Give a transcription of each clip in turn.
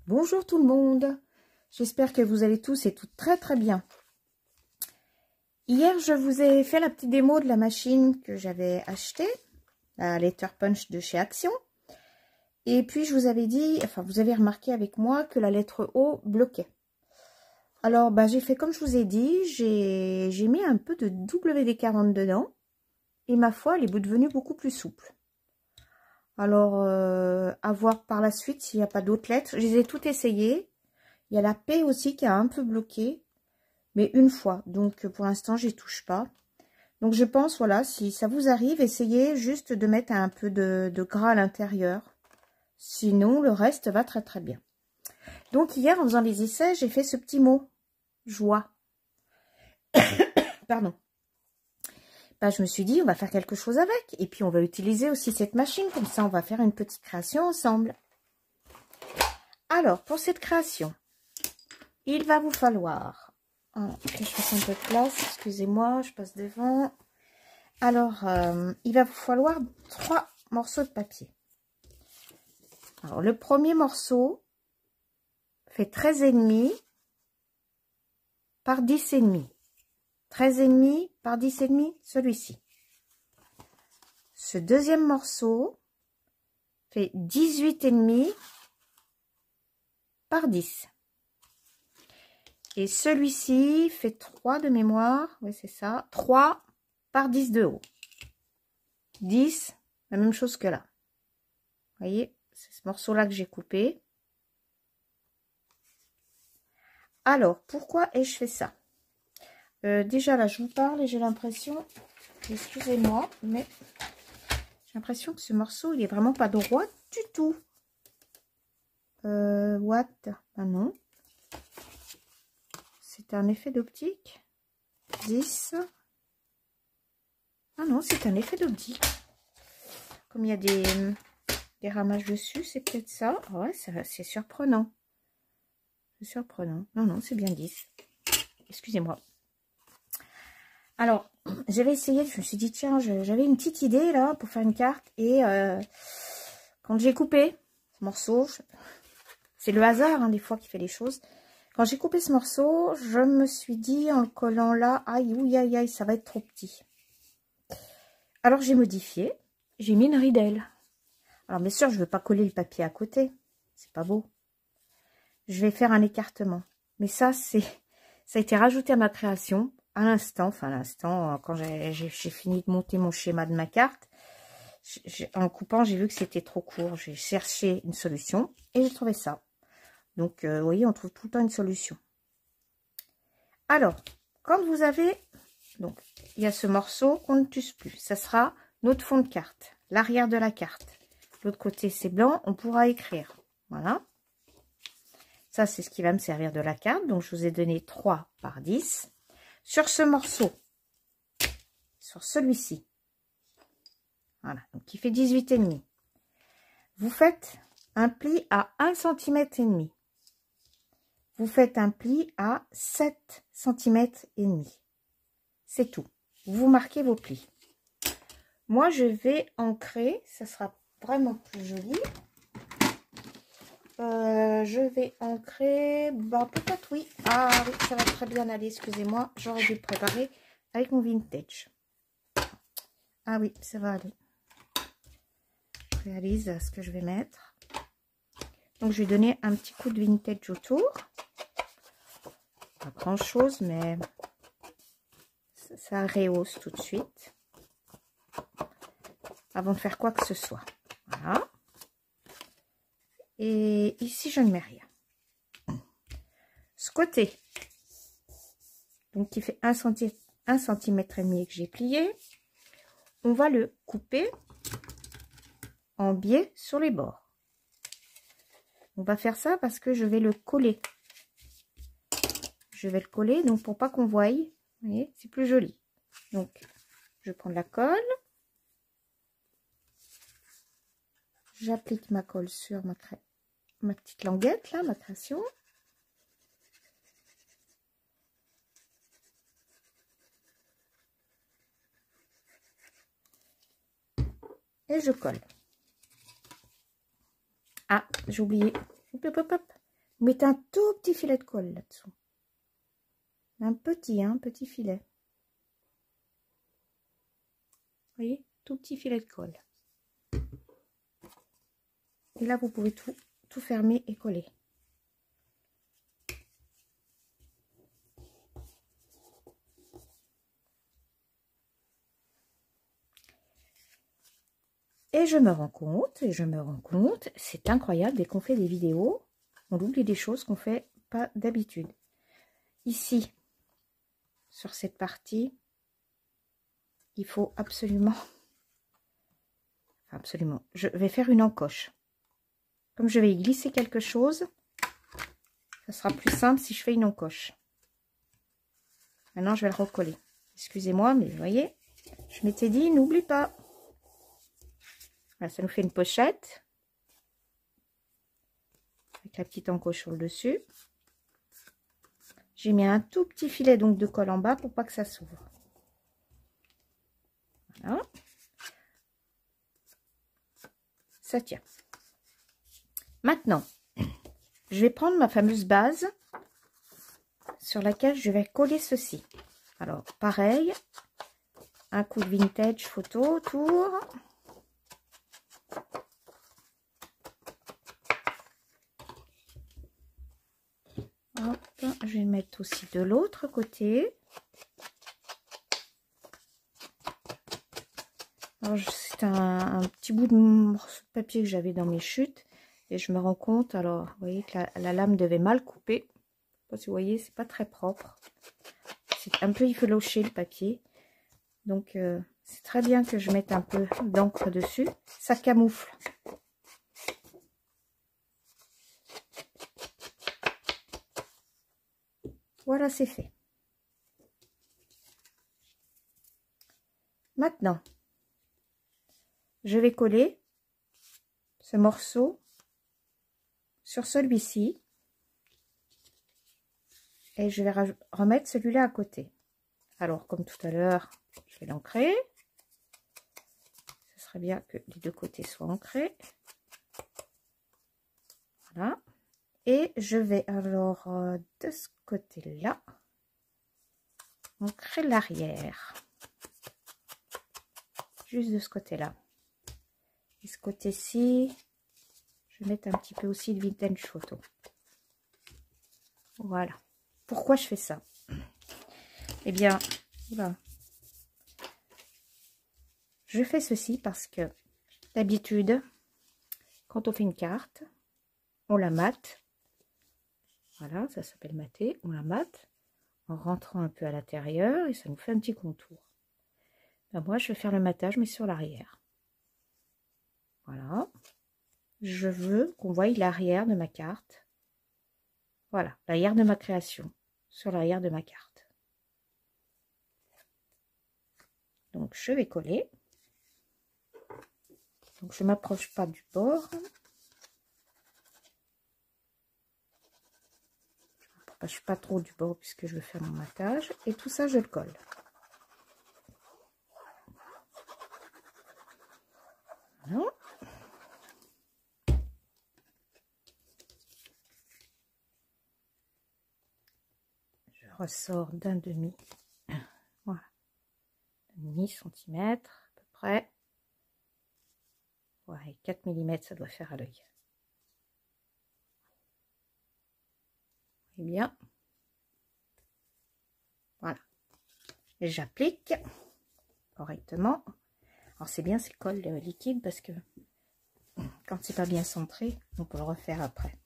Bonjour tout le monde, j'espère que vous allez tous et toutes très très bien. Hier je vous ai fait la petite démo de la machine que j'avais achetée, la Letter Punch de chez Action. Et puis je vous avais dit, enfin vous avez remarqué avec moi que la lettre O bloquait. Alors j'ai fait comme je vous ai dit, j'ai mis un peu de WD-40 dedans. Et ma foi, elle est devenue beaucoup plus souple. Alors, à voir par la suite s'il n'y a pas d'autres lettres. Je les ai toutes essayées. Il y a la P aussi qui a un peu bloqué. Mais une fois. Donc, pour l'instant, j'y touche pas. Donc, je pense, voilà, si ça vous arrive, essayez juste de mettre un peu de gras à l'intérieur. Sinon, le reste va très très bien. Donc, hier, en faisant les essais, j'ai fait ce petit mot. Joie. Pardon. Je me suis dit, on va faire quelque chose avec. Et puis, on va utiliser aussi cette machine. Comme ça, on va faire une petite création ensemble. Alors, pour cette création, il va vous falloir... que je fasse un peu de place. Excusez-moi, je passe devant. Alors, il va vous falloir 3 morceaux de papier. Alors, le premier morceau fait 13,5 par 10,5. 13,5 par 10,5, celui-ci. Ce deuxième morceau fait 18,5 par 10. Et celui-ci fait 3 de mémoire. Oui, c'est ça. 3 par 10 de haut. 10, la même chose que là. Vous voyez, c'est ce morceau-là que j'ai coupé. Alors, pourquoi ai-je fait ça? Déjà, là, je vous parle et j'ai l'impression... Excusez-moi, mais... J'ai l'impression que ce morceau, il est vraiment pas droit du tout. What? Ah non. C'est un effet d'optique. 10. Ah non, c'est un effet d'optique. Comme il y a des ramages dessus, c'est peut-être ça. Ouais, c'est surprenant. C'est surprenant. Non, non, c'est bien 10. Excusez-moi. Alors, j'avais essayé, je me suis dit, tiens, j'avais une petite idée là pour faire une carte. Et quand j'ai coupé ce morceau, c'est le hasard hein, des fois qui fait les choses. Quand j'ai coupé ce morceau, je me suis dit en le collant là, aïe, ouïe, aïe, aïe, ça va être trop petit. Alors j'ai modifié, j'ai mis une ridelle. Alors bien sûr, je ne veux pas coller le papier à côté, c'est pas beau. Je vais faire un écartement. Mais ça a été rajouté à ma création à l'instant, enfin à l'instant, quand j'ai fini de monter mon schéma de ma carte. En le coupant, j'ai vu que c'était trop court. J'ai cherché une solution et j'ai trouvé ça. Donc, vous voyez, on trouve tout le temps une solution. Alors, quand vous avez... Donc, il y a ce morceau qu'on ne tue plus. Ça sera notre fond de carte, l'arrière de la carte. L'autre côté, c'est blanc, on pourra écrire. Voilà. Ça, c'est ce qui va me servir de la carte. Donc, je vous ai donné 3 par 10. Sur ce morceau, sur celui-ci, voilà, donc qui fait 18,5. Vous faites un pli à 1,5 cm. Vous faites un pli à 7 cm et demi. C'est tout. Vous marquez vos plis. Moi, je vais ancrer. Ça sera vraiment plus joli. Je vais ancrer. Peut-être oui. Ah oui, ça va très bien aller. Excusez-moi. J'aurais dû le préparer avec mon vintage. Ah oui, ça va aller. Je réalise ce que je vais mettre. Donc, je vais donner un petit coup de vintage autour. Pas grand chose, mais ça rehausse tout de suite. Avant de faire quoi que ce soit. Voilà. Et ici, je ne mets rien. Ce côté, donc qui fait 1,5 cm que j'ai plié, on va le couper en biais sur les bords. On va faire ça parce que je vais le coller. Je vais le coller, donc pour pas qu'on voie, vous voyez, c'est plus joli. Donc, je prends de la colle. J'applique ma colle sur ma petite languette, là, ma création. Et je colle. Ah, j'ai oublié. Hop, hop, hop. Vous mettez un tout petit filet de colle là-dessous. Un petit filet. Vous voyez, tout petit filet de colle. Et là, vous pouvez tout fermer et coller. Et je me rends compte, c'est incroyable, dès qu'on fait des vidéos, on oublie des choses qu'on fait pas d'habitude. Ici, sur cette partie, il faut absolument, je vais faire une encoche. Comme je vais y glisser quelque chose, ça sera plus simple si je fais une encoche. Maintenant, je vais le recoller. Excusez-moi, mais vous voyez, je m'étais dit, n'oublie pas. Voilà, ça nous fait une pochette. Avec la petite encoche sur le dessus. J'ai mis un tout petit filet donc de colle en bas pour pas que ça s'ouvre. Voilà. Ça tient. Maintenant, je vais prendre ma fameuse base sur laquelle je vais coller ceci. Alors, pareil, un coup de vintage photo autour. Hop, je vais le mettre aussi de l'autre côté. C'est un petit bout de morceau de papier que j'avais dans mes chutes. Et je me rends compte, alors, vous voyez que la lame devait mal couper. Je sais pas si vous voyez, c'est pas très propre. C'est un peu effiloché le papier. Donc, c'est très bien que je mette un peu d'encre dessus. Ça camoufle. Voilà, c'est fait. Maintenant, je vais coller ce morceau sur celui-ci. Et je vais remettre celui-là à côté. Alors, comme tout à l'heure, je vais l'ancrer. Ce serait bien que les deux côtés soient ancrés. Voilà. Et je vais alors, de ce côté-là, ancrer l'arrière. Juste de ce côté-là. Et ce côté-ci, je vais mettre un petit peu aussi de vintage photo. Voilà. Pourquoi je fais ça? Eh bien, voilà. Je fais ceci parce que d'habitude, quand on fait une carte, on la mate. Voilà, ça s'appelle mater. On la mate en rentrant un peu à l'intérieur et ça nous fait un petit contour. Ben moi, je vais faire le matage, mais sur l'arrière. Voilà. Je veux qu'on voie l'arrière de ma carte. Voilà, l'arrière de ma création. Sur l'arrière de ma carte. Donc, je vais coller. Donc, je ne m'approche pas du bord. Je ne m'approche pas trop du bord puisque je veux faire mon matage. Et tout ça, je le colle. Voilà. Je ressors d'un demi. Voilà. Demi-centimètre à peu près. Ouais, 4 mm, ça doit faire à l'œil. Et bien, voilà. J'applique correctement. Alors c'est bien, c'est colle liquide parce que quand c'est pas bien centré, on peut le refaire après.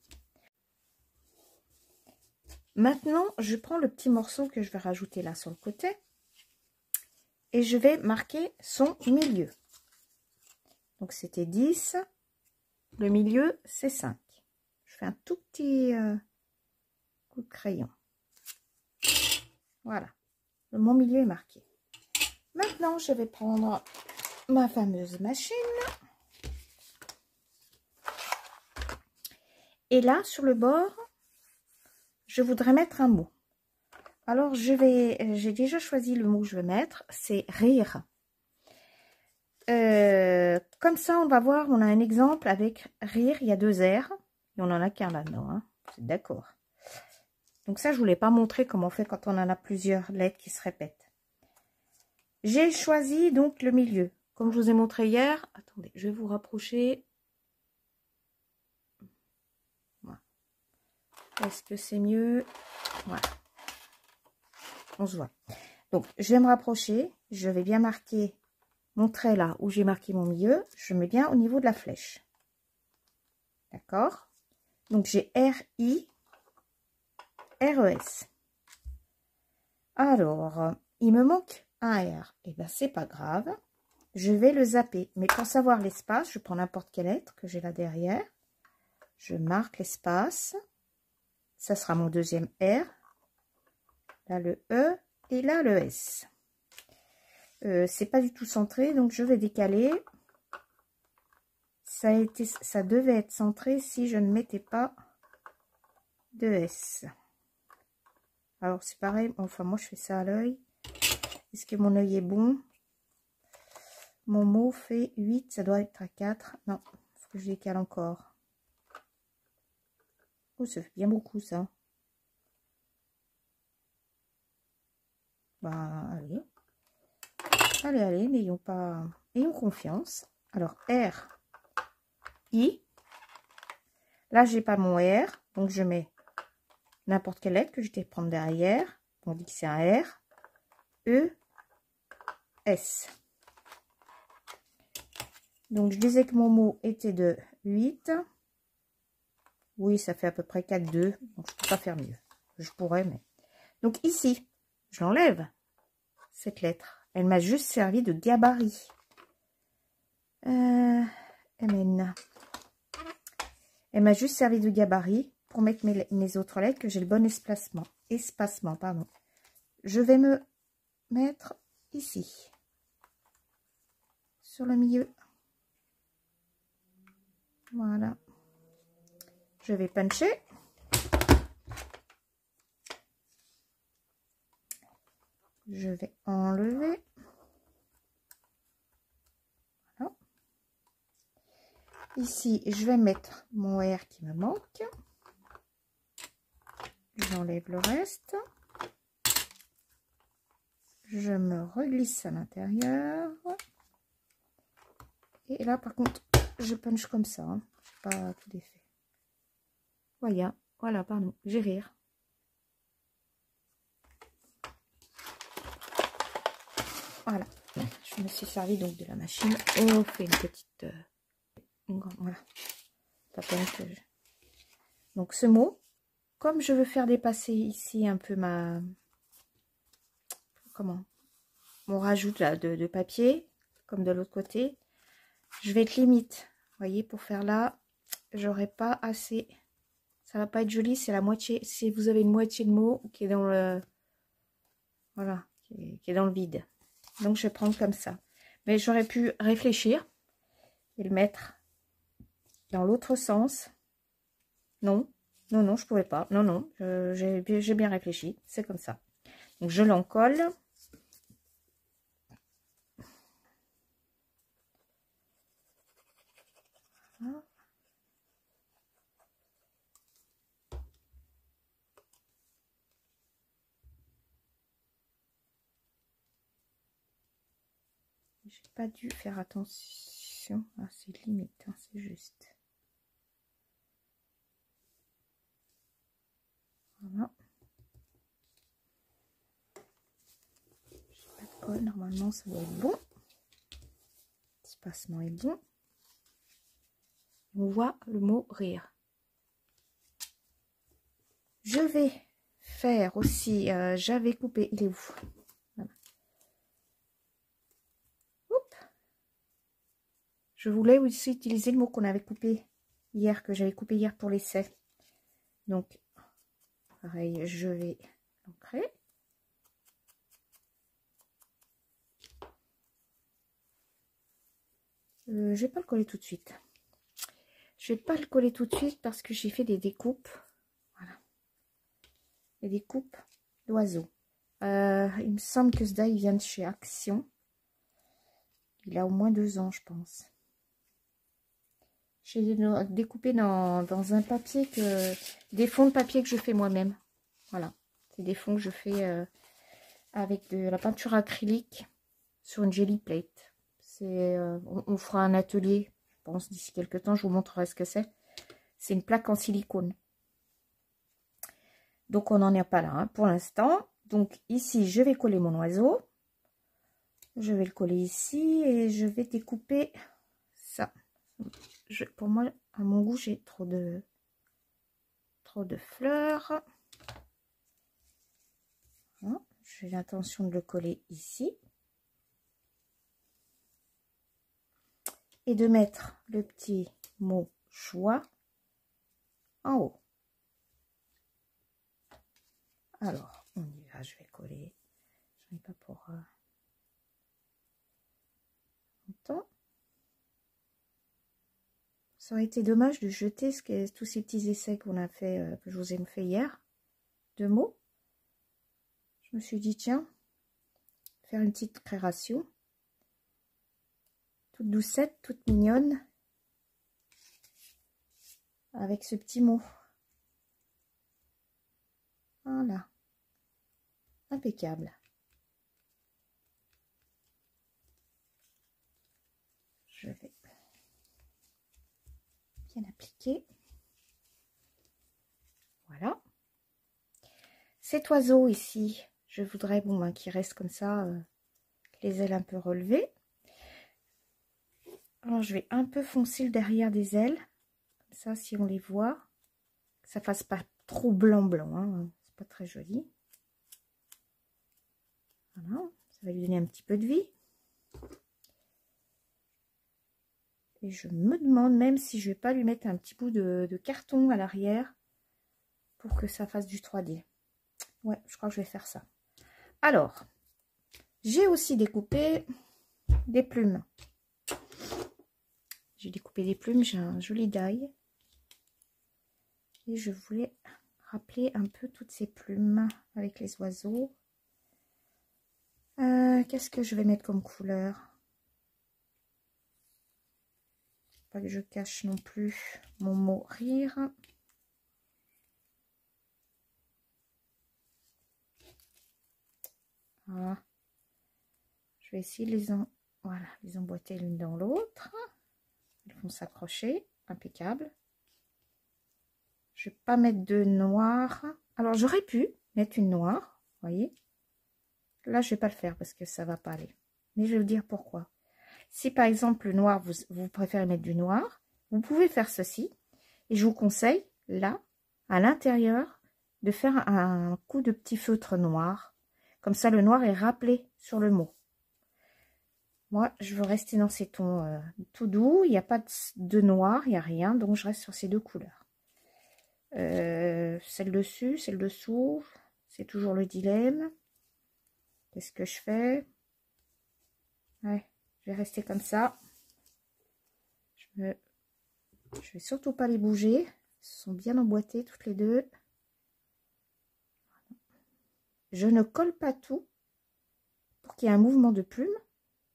Maintenant, je prends le petit morceau que je vais rajouter là sur le côté et je vais marquer son milieu. Donc c'était 10, le milieu c'est 5. Je fais un tout petit coup de crayon. Voilà, mon milieu est marqué. Maintenant, je vais prendre ma fameuse machine. Et là, sur le bord, je voudrais mettre un mot. Alors, j'ai déjà choisi le mot que je veux mettre, c'est rire. Comme ça, on va voir, on a un exemple avec rire, il y a 2 R, et on en a qu'un là-dedans, hein, Vous êtes d'accord? Donc ça, je ne voulais pas montrer comment on fait quand on en a plusieurs lettres qui se répètent. J'ai choisi donc le milieu. Comme je vous ai montré hier. Attendez, je vais vous rapprocher. Voilà. Est-ce que c'est mieux? Voilà. On se voit. Donc, je vais me rapprocher. Je vais bien marquer mon trait là où j'ai marqué mon milieu. Je mets bien au niveau de la flèche. D'accord? Donc, j'ai R-I, R-E-S. Alors, il me manque un R. Et bien, c'est pas grave. Je vais le zapper. Mais pour savoir l'espace, je prends n'importe quelle lettre que j'ai là derrière. Je marque l'espace. Ça sera mon deuxième R. Là, le E. Et là, le S. C'est pas du tout centré, donc je vais décaler. Ça devait être centré si je ne mettais pas de S. Alors, c'est pareil. Enfin, moi, je fais ça à l'œil. Est-ce que mon œil est bon? Mon mot fait 8. Ça doit être à 4. Non, il faut que je décale encore. Oh, ça fait bien beaucoup, ça. Bah, allez. Allez, allez, n'ayons pas... Ayons confiance. Alors, R, I. Là, j'ai pas mon R. Donc, je mets n'importe quelle lettre que je vais prendre derrière. On dit que c'est un R. E, S. Donc, je disais que mon mot était de 8. Oui, ça fait à peu près 4,2. Donc, je ne peux pas faire mieux. Je pourrais, mais... Donc, ici, je l'enlève, cette lettre. Elle m'a juste servi de gabarit. MN. Elle m'a juste servi de gabarit pour mettre mes autres lettres, que j'ai le bon espacement. Pardon. Je vais me mettre ici, sur le milieu. Voilà. Je vais puncher. Je vais enlever. Voilà. Ici, je vais mettre mon R qui me manque. J'enlève le reste. Je me reglisse à l'intérieur. Et là, par contre, je punch comme ça. Hein. Pas tout défait. Voilà, pardon, j'ai rire. Voilà, je me suis servi donc de la machine. On fait une petite... voilà. Pas peine que je... Donc ce mot, comme je veux faire dépasser ici un peu ma... Comment? Mon rajout là, de papier, comme de l'autre côté, je vais être limite. Vous voyez, pour faire là, j'aurai pas assez... Ça va pas être joli, c'est la moitié. Si vous avez une moitié de mot qui est dans le... Voilà, qui est dans le vide. Donc, je vais prendre comme ça. Mais j'aurais pu réfléchir et le mettre dans l'autre sens. Non, non, non, je pouvais pas. Non, non, j'ai bien réfléchi. C'est comme ça. Donc, je l'encolle. Voilà. J'ai pas dû faire attention. Ah, c'est limite, hein, c'est juste. Voilà. J'ai pas de colle, normalement ça doit être bon. L'espacement est bon. On voit le mot rire. Je vais faire aussi, j'avais coupé, il est où? Voilà. Oups. Je voulais aussi utiliser le mot qu'on avait coupé hier, que j'avais coupé hier pour l'essai. Donc, pareil, je vais l'ancrer. Je vais pas le coller tout de suite. Je vais pas le coller tout de suite parce que j'ai fait des découpes. Voilà. Des découpes d'oiseaux. Il me semble que ce die vient de chez Action. Il a au moins 2 ans, je pense. J'ai découpé dans un papier des fonds de papier que je fais moi-même. Voilà. C'est des fonds que je fais avec de la peinture acrylique sur une jelly plate. On fera un atelier, je pense, d'ici quelques temps. Je vous montrerai ce que c'est. C'est une plaque en silicone. Donc, on n'en est pas là hein, pour l'instant. Donc, ici, je vais coller mon oiseau. Je vais le coller ici et je vais découper ça. Pour moi, à mon goût, j'ai trop de fleurs. Voilà. J'ai l'intention de le coller ici. Et de mettre le petit mot joie en haut. Alors, on y va, je vais coller. Je n'en ai pas pour longtemps. Ça aurait été dommage de jeter tous ces petits essais qu'on a fait, que je vous ai fait hier, de mots. Je me suis dit, tiens, faire une petite création. Toute doucette, toute mignonne. Avec ce petit mot. Voilà. Impeccable. Je vais bien appliquer. Voilà. Cet oiseau ici, je voudrais qu'il reste comme ça, les ailes un peu relevées. Alors je vais un peu foncer le derrière des ailes, comme ça si on les voit, que ça fasse pas trop blanc, hein. C'est pas très joli. Voilà, ça va lui donner un petit peu de vie. Et je me demande même si je vais pas lui mettre un petit bout de carton à l'arrière pour que ça fasse du 3D. Ouais, je crois que je vais faire ça. Alors, j'ai aussi découpé des plumes. J'ai découpé des plumes, j'ai un joli die. Et je voulais rappeler un peu toutes ces plumes avec les oiseaux. Qu'est-ce que je vais mettre comme couleur? Pas que je cache non plus mon mot rire. Voilà. Je vais essayer de les emboîter l'une dans l'autre. Elles vont s'accrocher, impeccable. Je vais pas mettre de noir. Alors j'aurais pu mettre une noire, vous voyez. Là je vais pas le faire parce que ça va pas aller. Mais je vais vous dire pourquoi. Si par exemple le noir, vous préférez mettre du noir, vous pouvez faire ceci. Et je vous conseille là, à l'intérieur, de faire un coup de petit feutre noir. Comme ça le noir est rappelé sur le mot. Moi, je veux rester dans ces tons tout doux. Il n'y a pas de noir, il n'y a rien. Donc, je reste sur ces deux couleurs. Celle dessus, celle dessous. C'est toujours le dilemme. Qu'est-ce que je fais? Ouais, je vais rester comme ça. Je vais surtout pas les bouger. Elles sont bien emboîtées toutes les deux. Je ne colle pas tout pour qu'il y ait un mouvement de plume.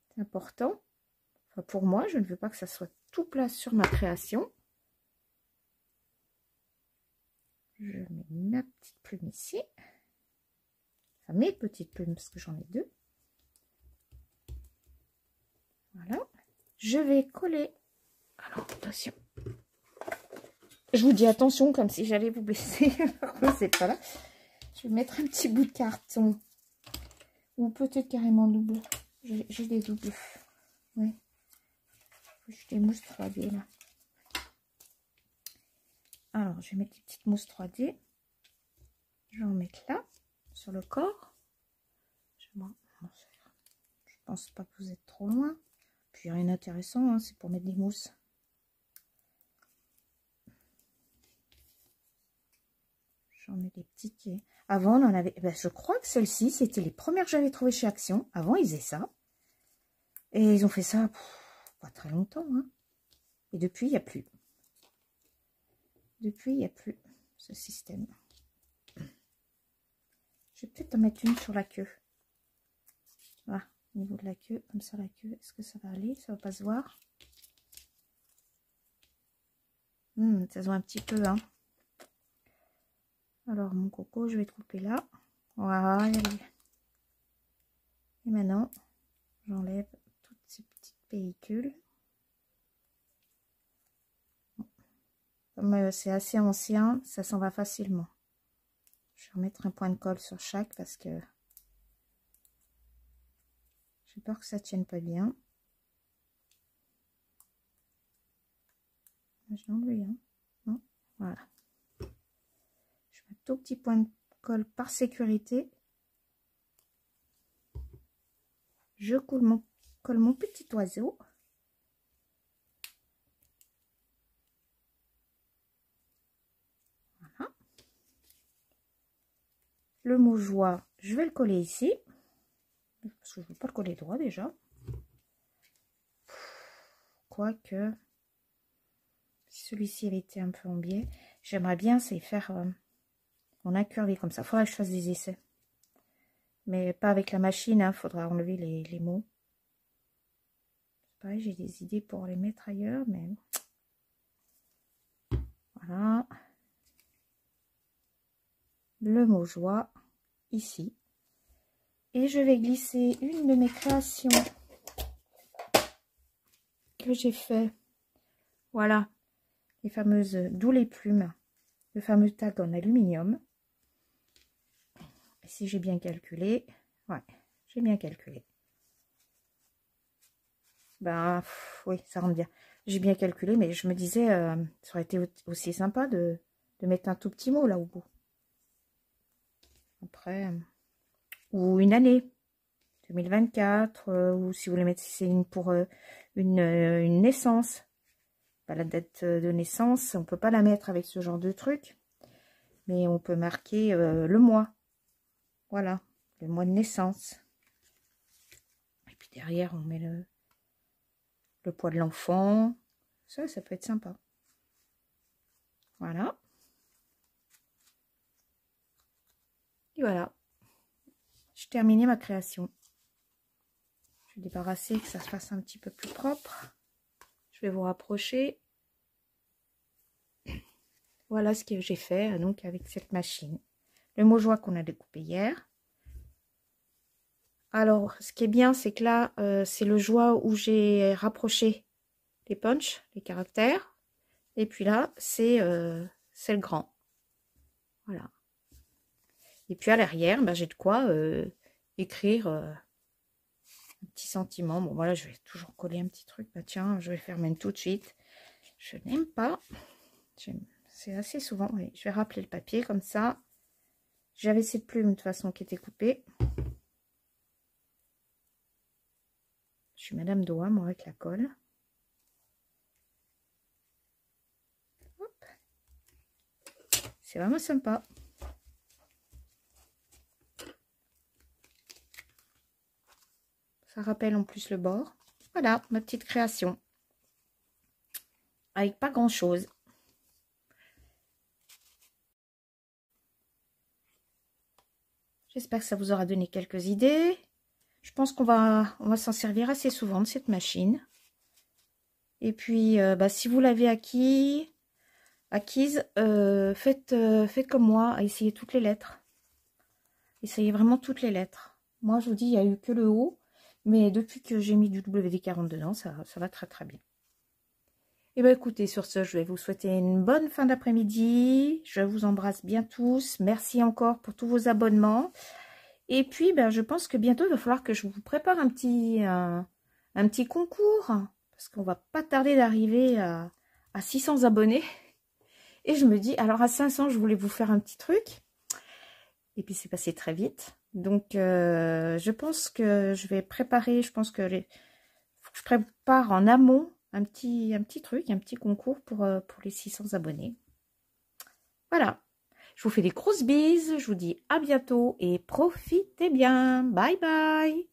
C'est important. Enfin, pour moi, je ne veux pas que ça soit tout plat sur ma création. Je mets ma petite plume ici. Enfin, mes petites plumes, parce que j'en ai deux. Voilà. Je vais coller. Alors, attention. Je vous dis attention, comme si j'allais vous blesser. C'est pas là. Je vais mettre un petit bout de carton. Ou peut-être carrément double. J'ai des doubles. Oui. J'ai des mousses 3D là. Alors, je vais mettre des petites mousses 3D. Je vais en mettre là, sur le corps. Je pense pas que vous êtes trop loin. Puis rien d'intéressant, hein, c'est pour mettre des mousses. J'en mets des petites. Avant, on en avait. Ben, je crois que celles-ci, c'était les premières que j'avais trouvées chez Action. Avant, ils faisaient ça. Et ils ont fait ça pas très longtemps. Hein. Et depuis, il n'y a plus. Depuis, il n'y a plus ce système. Je vais peut-être en mettre une sur la queue. Voilà, au niveau de la queue, comme ça la queue. Est-ce que ça va aller? Ça va pas se voir? Ça se voit un petit peu, hein. Alors, mon coco, je vais te couper là. Voilà. Et maintenant, j'enlève toutes ces petites pellicules. Comme c'est assez ancien, ça s'en va facilement. Je vais remettre un point de colle sur chaque parce que j'ai peur que ça tienne pas bien. J'ai enlevé, hein. Non, voilà. Je mets un tout petit point de colle par sécurité. Je colle mon petit oiseau. Voilà. Le mot joie, je vais le coller ici. Parce que je ne veux pas le coller droit déjà. Quoique, celui-ci il était un peu en biais. J'aimerais bien c'est faire en incurvé comme ça. Il faudra que je fasse des essais. Mais pas avec la machine, hein. Faudra enlever les mots. Pareil, j'ai des idées pour les mettre ailleurs, mais voilà. Le mot joie ici. Et je vais glisser une de mes créations que j'ai fait. Voilà, les fameuses, d'où les plumes, le fameux tag en aluminium. Et si j'ai bien calculé, ouais, j'ai bien calculé. Ben, oui, ça rentre bien. J'ai bien calculé, mais je me disais, ça aurait été aussi sympa de mettre un tout petit mot là au bout. Après, ou une année, 2024, ou si vous voulez mettre, si c'est pour une naissance. Bah, la date de naissance, on peut pas la mettre avec ce genre de truc. Mais on peut marquer le mois. Voilà, le mois de naissance. Et puis derrière, on met le poids de l'enfant. Ça peut être sympa. Voilà. Et voilà. J'ai terminé ma création. Je vais débarrasser, que ça se fasse un petit peu plus propre. Je vais vous rapprocher. Voilà ce que j'ai fait donc avec cette machine. Le mot joie qu'on a découpé hier. Alors, ce qui est bien, c'est que là, c'est le joie où j'ai rapproché les punchs, les caractères. Et puis là, c'est le grand. Voilà. Et puis à l'arrière, ben, j'ai de quoi écrire un petit sentiment. Bon, voilà, je vais toujours coller un petit truc. Bah, tiens, je vais le faire même tout de suite. Je n'aime pas. C'est assez souvent. Oui, je vais rappeler le papier comme ça. J'avais cette plume de toute façon qui était coupée. Je suis Madame Doigt, moi, avec la colle. C'est vraiment sympa. Ça rappelle en plus le bord. Voilà, ma petite création. Avec pas grand-chose. J'espère que ça vous aura donné quelques idées. Je pense qu'on va s'en servir assez souvent de cette machine. Et puis, si vous l'avez acquise, faites comme moi, à essayer toutes les lettres. Essayez vraiment toutes les lettres. Moi, je vous dis, il n'y a eu que le haut. Mais depuis que j'ai mis du WD-40 dedans, ça va très très bien. Et bien écoutez, sur ce, je vais vous souhaiter une bonne fin d'après-midi. Je vous embrasse bien tous. Merci encore pour tous vos abonnements. Et puis, je pense que bientôt, il va falloir que je vous prépare un petit concours. Parce qu'on va pas tarder d'arriver à 600 abonnés. Et je me dis, alors à 500, je voulais vous faire un petit truc. Et puis, c'est passé très vite. Donc, je pense que je vais préparer, faut que je prépare en amont un petit truc, un petit concours pour les 600 abonnés. Voilà. Je vous fais des grosses bises. Je vous dis à bientôt et profitez bien. Bye bye.